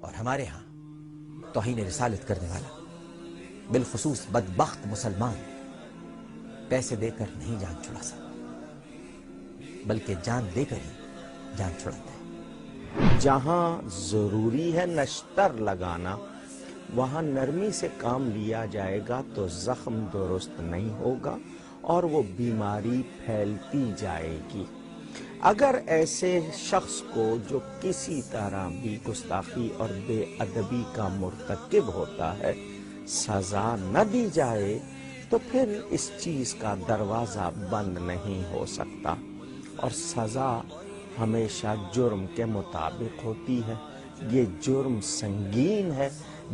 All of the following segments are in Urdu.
اور ہمارے ہاں توہین رسالت کرنے والا بالخصوص بدبخت مسلمان پیسے دے کر نہیں جان چھڑا سکتا، بلکہ جان دے کر ہی جان چھڑاتا ہے۔ جہاں ضروری ہے نشتر لگانا وہاں نرمی سے کام لیا جائے گا تو زخم درست نہیں ہوگا اور وہ بیماری پھیلتی جائے گی۔ اگر ایسے شخص کو جو کسی طرح بھی گستاخی اور بے ادبی کا مرتکب ہوتا ہے سزا نہ دی جائے تو پھر اس چیز کا دروازہ بند نہیں ہو سکتا، اور سزا ہمیشہ جرم کے مطابق ہوتی ہے۔ یہ جرم سنگین ہے،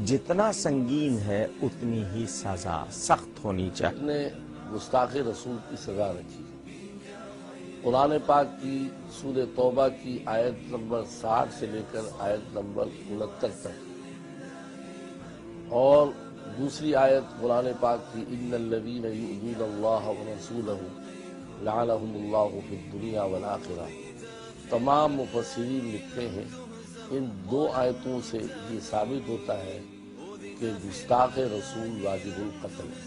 جتنا سنگین ہے اتنی ہی سزا سخت ہونی چاہیے۔ نے گستاخ رسول کی سزا رکھی۔ قرآن پاک کی سورہ توبہ کی آیت نمبر 60 سے لے کر آیت نمبر 69 تک، اور دوسری آیت قرآن پاک کی ان الذین یؤذون اللہ ورسولہ لعنہم اللہ فی الدنیا والآخرہ۔ تمام مفسرین لکھتے ہیں ان دو آیتوں سے یہ ثابت ہوتا ہے کہ گستاخ رسول واجب القتل ہے۔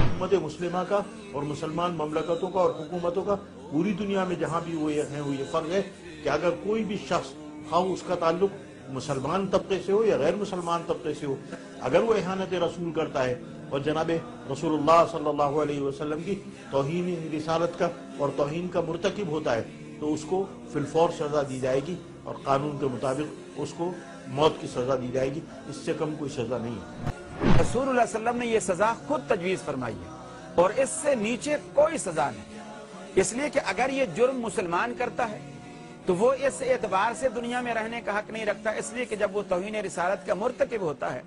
امت مسلمہ کا اور مسلمان مملکتوں کا اور حکومتوں کا پوری دنیا میں جہاں بھی وہ یہ فرق ہے کہ اگر کوئی بھی شخص خواہ اس کا تعلق مسلمان طبقے سے ہو یا غیر مسلمان طبقے سے ہو، اگر وہ اہانت رسول کرتا ہے اور جناب رسول اللہ صلی اللہ علیہ وسلم کی توہین رسالت کا اور توہین کا مرتکب ہوتا ہے تو اس کو فی الفور سزا دی جائے گی، اور قانون کے مطابق اس کو موت کی سزا دی جائے گی، اس سے کم کوئی سزا نہیں ہے۔ رسول اللہ صلی اللہ علیہ وسلم نے یہ سزا خود تجویز فرمائی ہے اور اس سے نیچے کوئی سزا نہیں، اس لیے کہ اگر یہ جرم مسلمان کرتا ہے تو وہ اس اعتبار سے دنیا میں رہنے کا حق نہیں رکھتا، اس لیے کہ جب وہ توہین رسالت کا مرتکب ہوتا ہے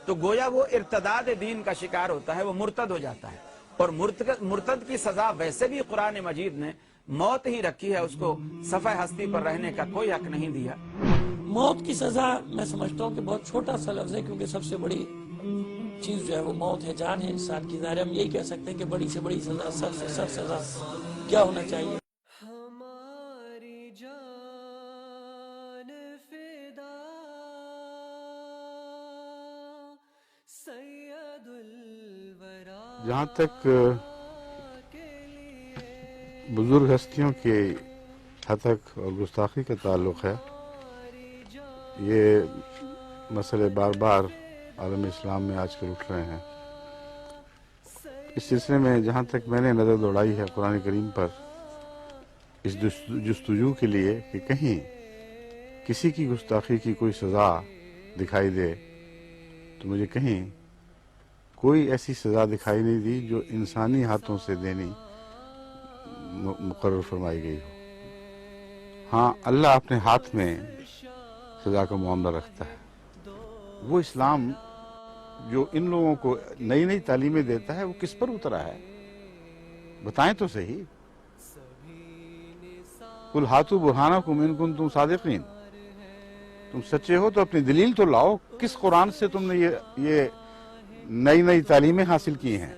تو گویا وہ ارتداد دین کا شکار ہوتا ہے، وہ مرتد ہو جاتا ہے، اور مرتد کی سزا ویسے بھی قرآن مجید نے موت ہی رکھی ہے، اس کو صفحہ ہستی پر رہنے کا کوئی حق نہیں دیا۔ موت کی سزا میں سمجھتا ہوں کہ بہت چھوٹا سا لفظ ہے، کیونکہ سب سے بڑی چیز جو ہے وہ موت ہے، جان ہے انسان کی۔ ظاہر ہم یہی کہہ سکتے ہیں کہ بڑی سے بڑی سزا، سب سے سخت سزا کیا ہونا چاہیے۔ ہماری جان فدا سید الورا۔ جہاں تک بزرگ ہستیوں کے ہتک اور گستاخی کا تعلق ہے، یہ مسئلے بار بار عالم اسلام میں آج کل اٹھ رہے ہیں۔ اس سلسلے میں جہاں تک میں نے نظر دوڑائی ہے قرآن کریم پر، اس جستجو کے لیے کہ کہیں کسی کی گستاخی کی کوئی سزا دکھائی دے، تو مجھے کہیں کوئی ایسی سزا دکھائی نہیں دی جو انسانی ہاتھوں سے دینی مقرر فرمائی گئی ہو۔ ہاں، اللہ اپنے ہاتھ میں سزا کا معاملہ رکھتا ہے۔ وہ اسلام جو ان لوگوں کو نئی نئی تعلیمیں دیتا ہے وہ کس پر اترا ہے؟ بتائیں تو صحیح۔ قُلْ هَاتُوا بُرْهَانَكُمْ إِن كُنتُمْ صَادِقِينَ، تم سچے ہو تو اپنی دلیل تو لاؤ، کس قرآن سے تم نے یہ نئی نئی تعلیمیں حاصل کی ہیں؟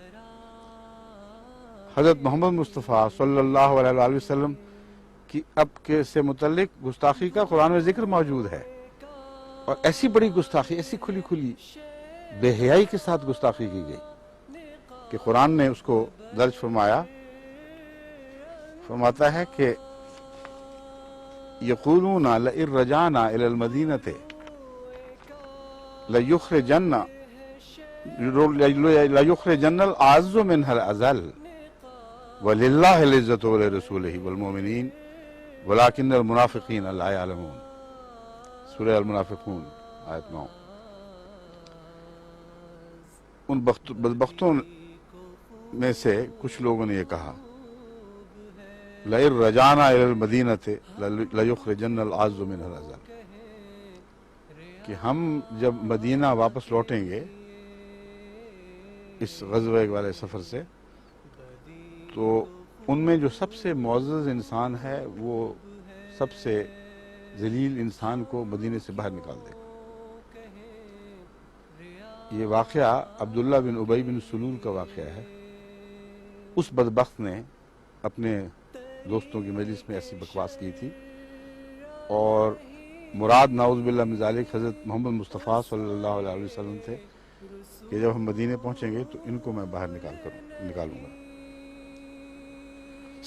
حضرت محمد مصطفیٰ صلی اللہ علیہ وآلہ وسلم کی اب کے سے متعلق گستاخی کا قرآن میں ذکر موجود ہے، اور ایسی بڑی گستاخی، ایسی کھلی کھلی بے حیائی کے ساتھ گستاخی کی گئی کہ قرآن نے اس کو درج فرمایا، فرماتا ہے کہ یقولون لئن رجعنا الى المدینۃ لیخرجن الاعز منها الاذل وللہ العزۃ ولرسولہ والمؤمنین ولکن المنافقین لا یعلمون۔ سورہ المنافقون آیت 9۔ ان بدبختوں میں سے کچھ لوگوں نے یہ کہا لئن رجعنا الى المدینۃ لیخرجن الاعز منها الاذل، کہ ہم جب مدینہ واپس لوٹیں گے اس غزوہ والے سفر سے، تو ان میں جو سب سے معزز انسان ہے وہ سب سے ذلیل انسان کو مدینے سے باہر نکال دے گا۔ یہ واقعہ عبداللہ بن ابی بن سلول کا واقعہ ہے۔ اس بدبخت نے اپنے دوستوں کی مجلس میں ایسی بکواس کی تھی، اور مراد نعوذ باللہ من ذالک حضرت محمد مصطفیٰ صلی اللہ علیہ وسلم تھے کہ جب ہم مدینے پہنچیں گے تو ان کو میں باہر نکالوں گا۔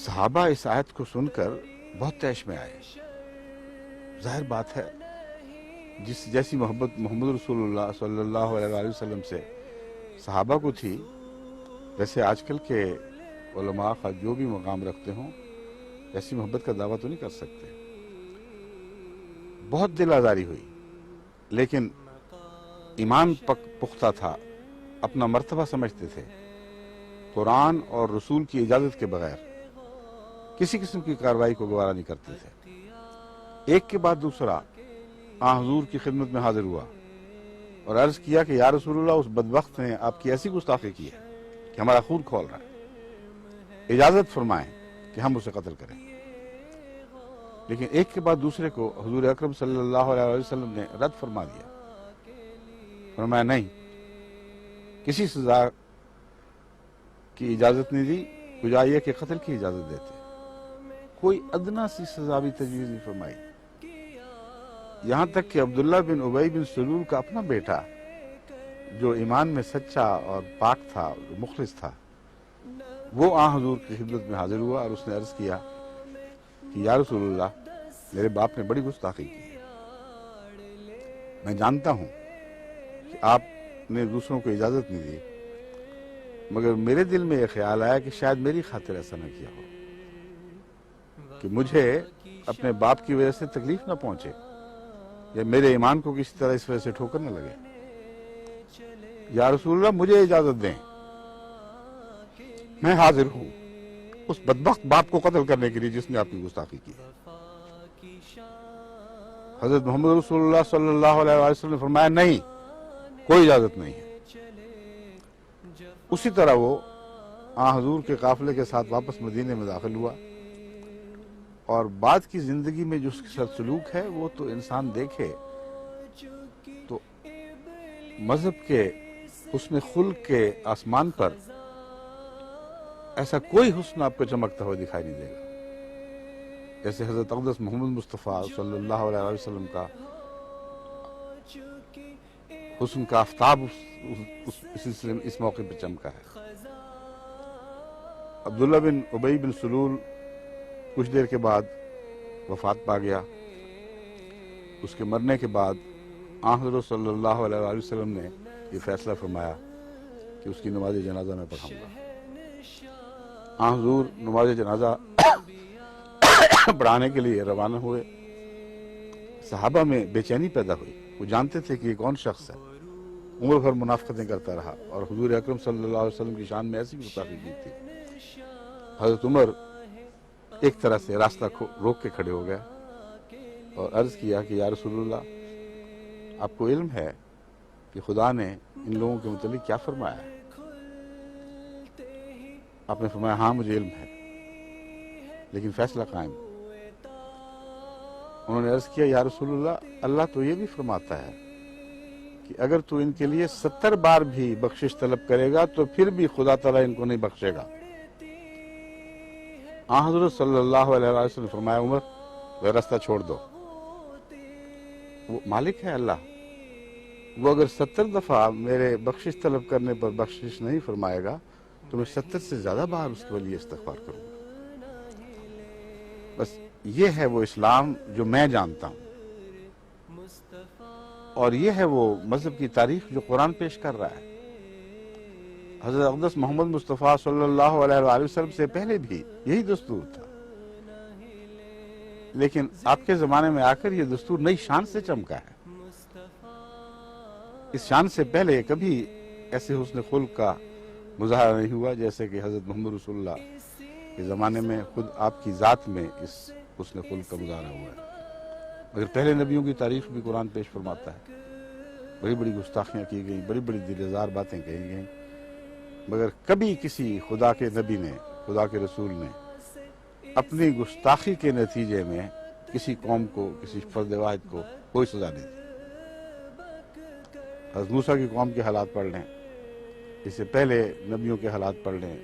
صحابہ اس آیت کو سن کر بہت طیش میں آئے۔ ظاہر بات ہے جیسی محبت محمد رسول اللہ صلی اللہ علیہ وسلم سے صحابہ کو تھی، ویسے آج کل کے علماء جو بھی مقام رکھتے ہوں ایسی محبت کا دعویٰ تو نہیں کر سکتے۔ بہت دل آزاری ہوئی، لیکن ایمان پختہ تھا، اپنا مرتبہ سمجھتے تھے، قرآن اور رسول کی اجازت کے بغیر کسی قسم کی کارروائی کو گوارا نہیں کرتے تھے۔ ایک کے بعد دوسرا حضور کی خدمت میں حاضر ہوا اور عرض کیا کہ یا رسول اللہ، اس بدبخت نے آپ کی ایسی گستاخی کی ہے کہ ہمارا خون کھول رہا ہے، اجازت فرمائیں کہ ہم اسے قتل کریں۔ لیکن ایک کے بعد دوسرے کو حضور اکرم صلی اللہ علیہ وسلم نے رد فرما دیا، فرمایا نہیں، کسی سزا کی اجازت نہیں دی، بجائے یہ کہ قتل کی اجازت دیتے، کوئی ادنا سی سزا بھی تجویز نہیں فرمائی۔ یہاں تک کہ عبداللہ بن ابی بن سلول کا اپنا بیٹا جو ایمان میں سچا اور پاک تھا، مخلص تھا، وہ حضور کی خدمت میں حاضر ہوا اور اس نے عرض کیا کہ یا رسول اللہ، میرے باپ نے بڑی گستاخی کی، میں جانتا ہوں کہ آپ نے دوسروں کو اجازت نہیں دی، مگر میرے دل میں یہ خیال آیا کہ شاید میری خاطر ایسا نہ کیا ہو کہ مجھے اپنے باپ کی وجہ سے تکلیف نہ پہنچے یا میرے ایمان کو کسی طرح اس وجہ سے ٹھوکر نہ لگے۔ یا رسول اللہ، مجھے اجازت دیں، میں حاضر ہوں اس بدبخت باپ کو قتل کرنے کے لیے جس نے آپ کی گستاخی کی۔ حضرت محمد رسول اللہ صلی اللہ علیہ وسلم نے فرمایا نہیں، کوئی اجازت نہیں ہے۔ اسی طرح وہ حضور کے قافلے کے ساتھ واپس مدینے میں داخل ہوا، اور بعد کی زندگی میں جو اس کے ساتھ سلوک ہے وہ تو انسان دیکھے تو مذہب کے حسن خلق کے آسمان پر ایسا کوئی حسن آپ کو چمکتا ہوا دکھائی نہیں دے گا جیسے حضرت اقدس محمد مصطفیٰ صلی اللہ علیہ وسلم کا حسن کا آفتاب اس سلسلے میں اس موقع پہ چمکا ہے۔ عبداللہ بن ابی بن سلول کچھ دیر کے بعد وفات پا گیا۔ اس کے مرنے کے بعد حضرت صلی اللہ علیہ وسلم نے یہ فیصلہ فرمایا کہ اس کی نماز جنازہ میں پڑھاؤں گا۔ حضور نماز جنازہ پڑھانے کے لیے روانہ ہوئے۔ صحابہ میں بے چینی پیدا ہوئی، وہ جانتے تھے کہ یہ کون شخص ہے، عمر بھر منافقتیں کرتا رہا اور حضور اکرم صلی اللہ علیہ وسلم کی شان میں ایسی گستاخی کی تھی۔ حضرت عمر ایک طرح سے راستہ روک کے کھڑے ہو گیا اور عرض کیا کہ یا رسول اللہ، آپ کو علم ہے کہ خدا نے ان لوگوں کے متعلق کیا فرمایا ہے؟ آپ نے فرمایا ہاں مجھے علم ہے، لیکن فیصلہ قائم۔ انہوں نے عرض کیا یا رسول اللہ، اللہ تو یہ بھی فرماتا ہے کہ اگر تو ان کے لیے 70 بار بھی بخشش طلب کرے گا تو پھر بھی خدا تعالیٰ ان کو نہیں بخشے گا۔ حضرت صلی اللہ علیہ وسلم نے فرمایا عمر، وہ راستہ چھوڑ دو، وہ مالک ہے اللہ، وہ اگر 70 دفعہ میرے بخشش طلب کرنے پر بخشش نہیں فرمائے گا تو میں 70 سے زیادہ بار اس کے لیے استغفار کروں گا۔ بس یہ ہے وہ اسلام جو میں جانتا ہوں، اور یہ ہے وہ مذہب کی تاریخ جو قرآن پیش کر رہا ہے۔ حضرت اقدس محمد مصطفیٰ صلی اللہ علیہ وسلم سے پہلے بھی یہی دستور تھا، لیکن آپ کے زمانے میں آ کر یہ دستور نئی شان سے چمکا ہے۔ اس شان سے پہلے کبھی ایسے حسن خلق کا مظاہرہ نہیں ہوا جیسے کہ حضرت محمد رسول اللہ کے زمانے میں خود آپ کی ذات میں اس حسن خلق کا مظاہرہ ہوا ہے۔ مگر پہلے نبیوں کی تاریخ بھی قرآن پیش فرماتا ہے، بڑی بڑی گستاخیاں کی گئیں، بڑی بڑی دلزار باتیں کہی گئیں، مگر کبھی کسی خدا کے نبی نے، خدا کے رسول نے اپنی گستاخی کے نتیجے میں کسی قوم کو، کسی فرد واحد کو کوئی سزا نہیں دی۔ حضرت موسیٰ کی قوم کے حالات پڑھ لیں، اس سے پہلے نبیوں کے حالات پڑھ لیں،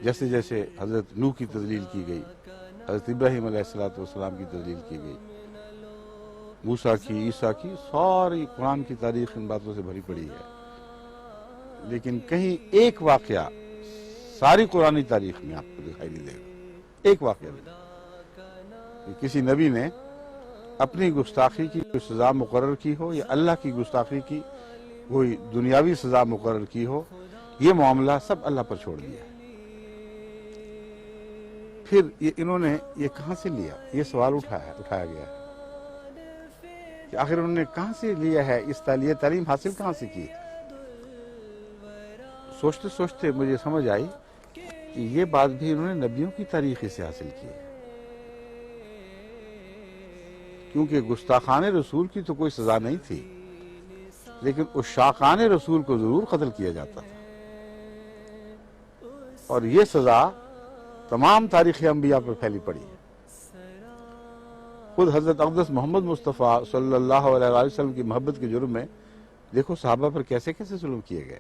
جیسے جیسے حضرت نوح کی تذلیل کی گئی، حضرت ابراہیم علیہ السلام کی تذلیل کی گئی، موسیٰ کی، عیسیٰ کی، ساری قرآن کی تاریخ ان باتوں سے بھری پڑی ہے، لیکن کہیں ایک واقعہ ساری قرآنی تاریخ میں آپ کو دکھائی نہیں دے گا، ایک واقعہ نہیں کہ کسی نبی نے اپنی گستاخی کی کوئی سزا مقرر کی ہو یا اللہ کی گستاخی کی کوئی دنیاوی سزا مقرر کی ہو، یہ معاملہ سب اللہ پر چھوڑ دیا ہے۔ پھر انہوں نے یہ کہاں سے لیا، یہ سوال اٹھایا گیا ہے کہ آخر انہوں نے کہاں سے لیا ہے، اس یہ تعلیم حاصل کہاں سے کی۔ سوچتے سوچتے مجھے سمجھ آئی کہ یہ بات بھی انہوں نے نبیوں کی تاریخ سے حاصل کی ہے، کیونکہ گستاخان رسول کی تو کوئی سزا نہیں تھی، لیکن عشاقان رسول کو ضرور قتل کیا جاتا تھا، اور یہ سزا تمام تاریخ انبیاء پر پھیلی پڑی ہے۔ خود حضرت اقدس محمد مصطفیٰ صلی اللہ علیہ وسلم کی محبت کے جرم میں دیکھو صحابہ پر کیسے کیسے ظلم کیے گئے۔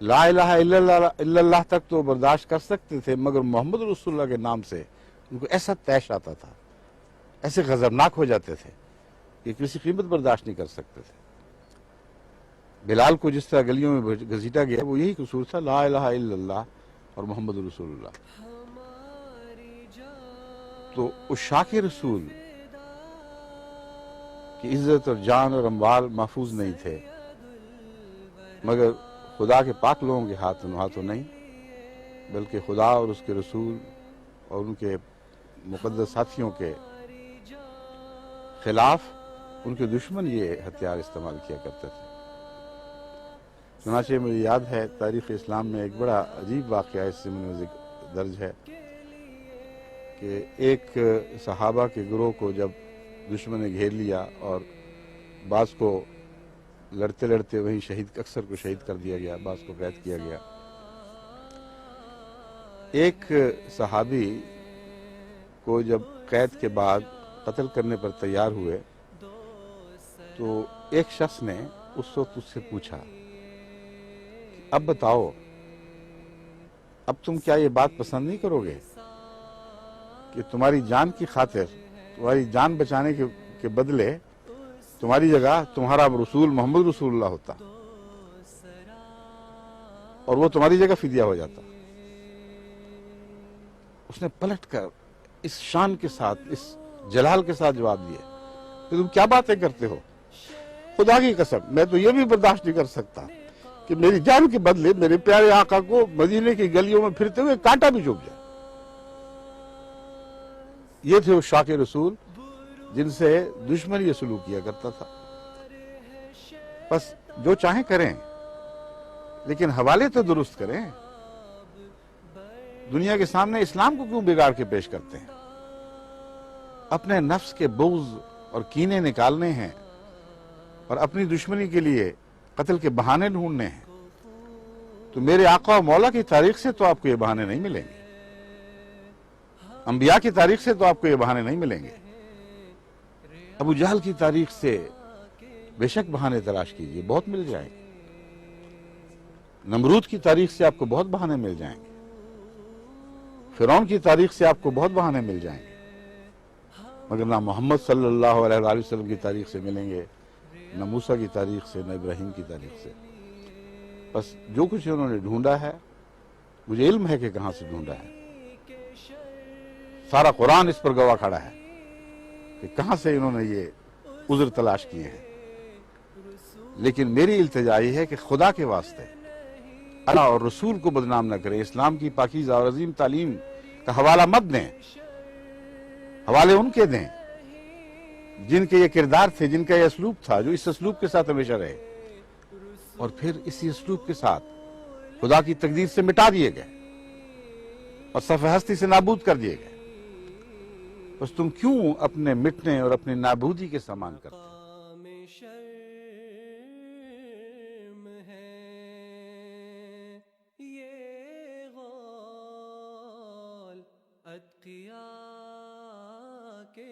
لا الہ الا اللہ تک تو برداشت کر سکتے تھے، مگر محمد رسول اللہ کے نام سے ان کو ایسا طیش آتا تھا، ایسے غضبناک ہو جاتے تھے کہ کسی قیمت برداشت نہیں کر سکتے تھے۔ بلال کو جس طرح گلیوں میں گھسیٹا گیا وہ یہی قصور تھا، لا الہ الا اللہ اور محمد رسول اللہ۔ تو عشاق رسول کی عزت اور جان اور اموال محفوظ نہیں تھے، مگر خدا کے پاک لوگوں کے ہاتھوں نہیں، بلکہ خدا اور اس کے رسول اور ان کے مقدس ساتھیوں کے خلاف ان کے دشمن یہ ہتھیار استعمال کیا کرتے تھے۔ چنانچہ مجھے یاد ہے تاریخ اسلام میں ایک بڑا عجیب واقعہ اس سے درج ہے کہ ایک صحابہ کے گروہ کو جب دشمن نے گھیر لیا اور بعض کو لڑتے لڑتے وہیں اکثر کو شہید کر دیا گیا، بعض کو قید کیا گیا۔ ایک صحابی کو جب قید کے بعد قتل کرنے پر تیار ہوئے تو ایک شخص نے اس وقت اس سے پوچھا کہ اب بتاؤ، اب تم کیا یہ بات پسند نہیں کرو گے کہ تمہاری جان کی خاطر، تمہاری جان بچانے کے بدلے تمہاری جگہ تمہارا رسول محمد رسول اللہ ہوتا اور وہ تمہاری جگہ فدیہ ہو جاتا؟ اس نے پلٹ کر اس شان کے ساتھ، اس جلال کے ساتھ جواب دیا کہ تم کیا باتیں کرتے ہو، خدا کی قسم میں تو یہ بھی برداشت نہیں کر سکتا کہ میری جان کے بدلے میرے پیارے آقا کو مدینے کی گلیوں میں پھرتے ہوئے کانٹا بھی چبھ جائے۔ یہ تھے عشاق رسول جن سے دشمن یہ سلوک کیا کرتا تھا۔ بس جو چاہیں کریں، لیکن حوالے تو درست کریں۔ دنیا کے سامنے اسلام کو کیوں بگاڑ کے پیش کرتے ہیں؟ اپنے نفس کے بغض اور کینے نکالنے ہیں اور اپنی دشمنی کے لیے قتل کے بہانے ڈھونڈنے ہیں، تو میرے آقا و مولا کی تاریخ سے تو آپ کو یہ بہانے نہیں ملیں گے، انبیاء کی تاریخ سے تو آپ کو یہ بہانے نہیں ملیں گے۔ ابو جہل کی تاریخ سے بے شک بہانے تلاش کیجئے، بہت مل جائیں گے۔ نمرود کی تاریخ سے آپ کو بہت بہانے مل جائیں گے، فرعون کی تاریخ سے آپ کو بہت بہانے مل جائیں گے، مگر نہ محمد صلی اللہ علیہ وآلہ وسلم کی تاریخ سے ملیں گے، نہ موسیٰ کی تاریخ سے، نہ ابراہیم کی تاریخ سے۔ بس جو کچھ انہوں نے ڈھونڈا ہے، مجھے علم ہے کہ کہاں سے ڈھونڈا ہے، سارا قرآن اس پر گواہ کھڑا ہے کہ کہاں سے انہوں نے یہ عذر تلاش کیے ہیں۔ لیکن میری التجا یہ ہے کہ خدا کے واسطے اللہ اور رسول کو بدنام نہ کریں، اسلام کی پاکیزہ اور عظیم تعلیم کا حوالہ مت دیں، حوالے ان کے دیں جن کے یہ کردار تھے، جن کا یہ اسلوب تھا، جو اس اسلوب کے ساتھ ہمیشہ رہے، اور پھر اسی اسلوب کے ساتھ خدا کی تقدیر سے مٹا دیے گئے اور صفحہ ہستی سے نابود کر دیے گئے۔ بس تم کیوں اپنے مٹنے اور اپنے نابودی کے سامان کرتے ہیں؟ اتقیاء کے